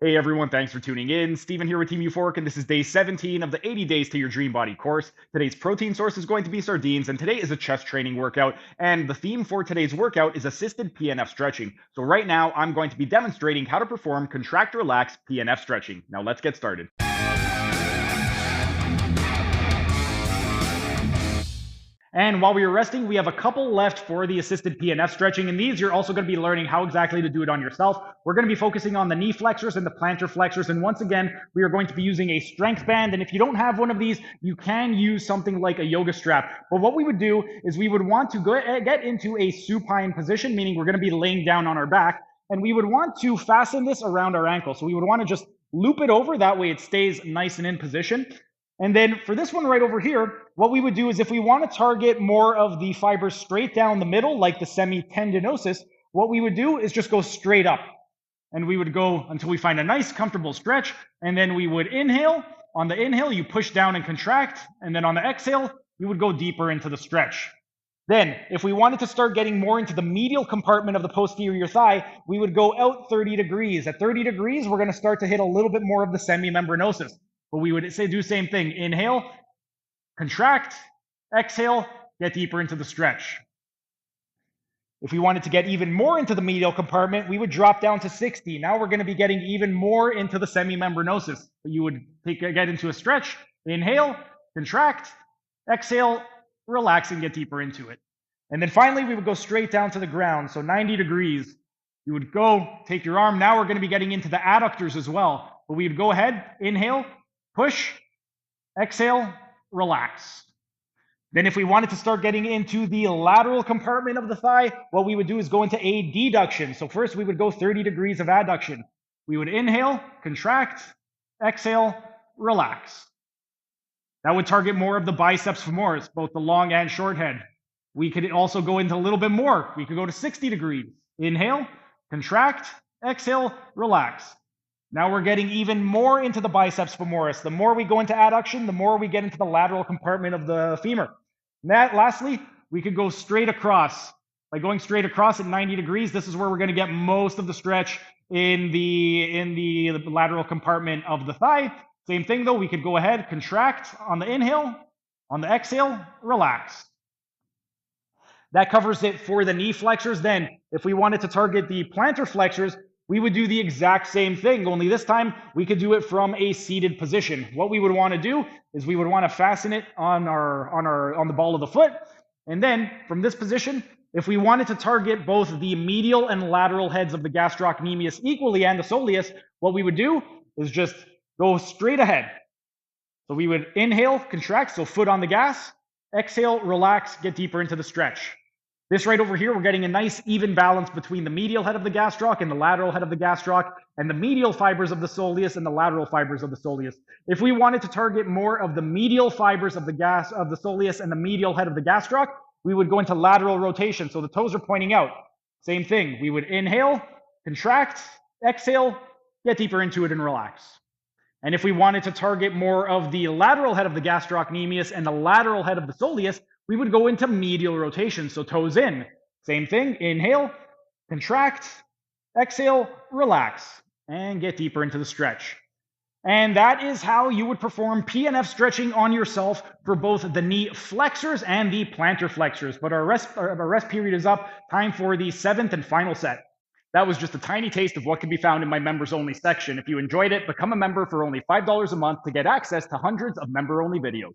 Hey everyone, thanks for tuning in. Steven here with Team Euphoric, and this is day 17 of the 80 Days to Your Dream Body course. Today's protein source is going to be sardines, and today is a chest training workout. And the theme for today's workout is assisted PNF stretching. So right now, I'm going to be demonstrating how to perform contract relax PNF stretching. Now let's get started. And while we were resting, we have a couple left for the assisted PNF stretching. And these, you're also going to be learning how exactly to do it on yourself. We're going to be focusing on the knee flexors and the plantar flexors. And once again, we are going to be using a strength band. And if you don't have one of these, you can use something like a yoga strap. But what we would do is we would want to get into a supine position, meaning we're going to be laying down on our back. And we would want to fasten this around our ankle. So we would want to just loop it over. That way it stays nice and in position. And then for this one right over here, what we would do is if we want to target more of the fibers straight down the middle, like the semitendinosus, what we would do is just go straight up. And we would go until we find a nice, comfortable stretch. And then we would inhale. On the inhale, you push down and contract. And then on the exhale, you would go deeper into the stretch. Then, if we wanted to start getting more into the medial compartment of the posterior thigh, we would go out 30 degrees. At 30 degrees, we're going to start to hit a little bit more of the semimembranosus. But we would do the same thing. Inhale, contract, exhale, get deeper into the stretch. If we wanted to get even more into the medial compartment, we would drop down to 60. Now we're going to be getting even more into the semimembranosus. You would get into a stretch, inhale, contract, exhale, relax, and get deeper into it. And then finally, we would go straight down to the ground. So 90 degrees. You would go, take your arm. Now we're going to be getting into the adductors as well. But we would go ahead, inhale, push, exhale, relax. Then if we wanted to start getting into the lateral compartment of the thigh, what we would do is go into a deduction. So first we would go 30 degrees of adduction. We would inhale, contract, exhale, relax. That would target more of the biceps femoris, both the long and short head. We could also go into a little bit more. We could go to 60 degrees. Inhale, contract, exhale, relax. Now we're getting even more into the biceps femoris. The more we go into adduction, the more we get into the lateral compartment of the femur. Lastly, we could go straight across. By going straight across at 90 degrees, this is where we're going to get most of the stretch in the lateral compartment of the thigh. Same thing though, we could go ahead, contract on the inhale, on the exhale, relax. That covers it for the knee flexors. Then, if we wanted to target the plantar flexors, we would do the exact same thing, only this time we could do it from a seated position. What we would want to do is we would want to fasten it on the ball of the foot. And then from this position, if we wanted to target both the medial and lateral heads of the gastrocnemius equally and the soleus, what we would do is just go straight ahead. So we would inhale, contract, so foot on the gas, exhale, relax, get deeper into the stretch. This right over here, we're getting a nice even balance between the medial head of the gastroc and the lateral head of the gastroc, and the medial fibers of the soleus and the lateral fibers of the soleus. If we wanted to target more of the medial fibers of the soleus and the medial head of the gastroc, we would go into lateral rotation. So the toes are pointing out. Same thing. We would inhale, contract, exhale, get deeper into it and relax. And if we wanted to target more of the lateral head of the gastrocnemius and the lateral head of the soleus, we would go into medial rotation, so toes in. Same thing, inhale, contract, exhale, relax, and get deeper into the stretch. And that is how you would perform PNF stretching on yourself for both the knee flexors and the plantar flexors. But our rest period is up. Time for the 7th and final set. That was just a tiny taste of what can be found in my members only section. If you enjoyed it, become a member for only $5 a month to get access to hundreds of member only videos.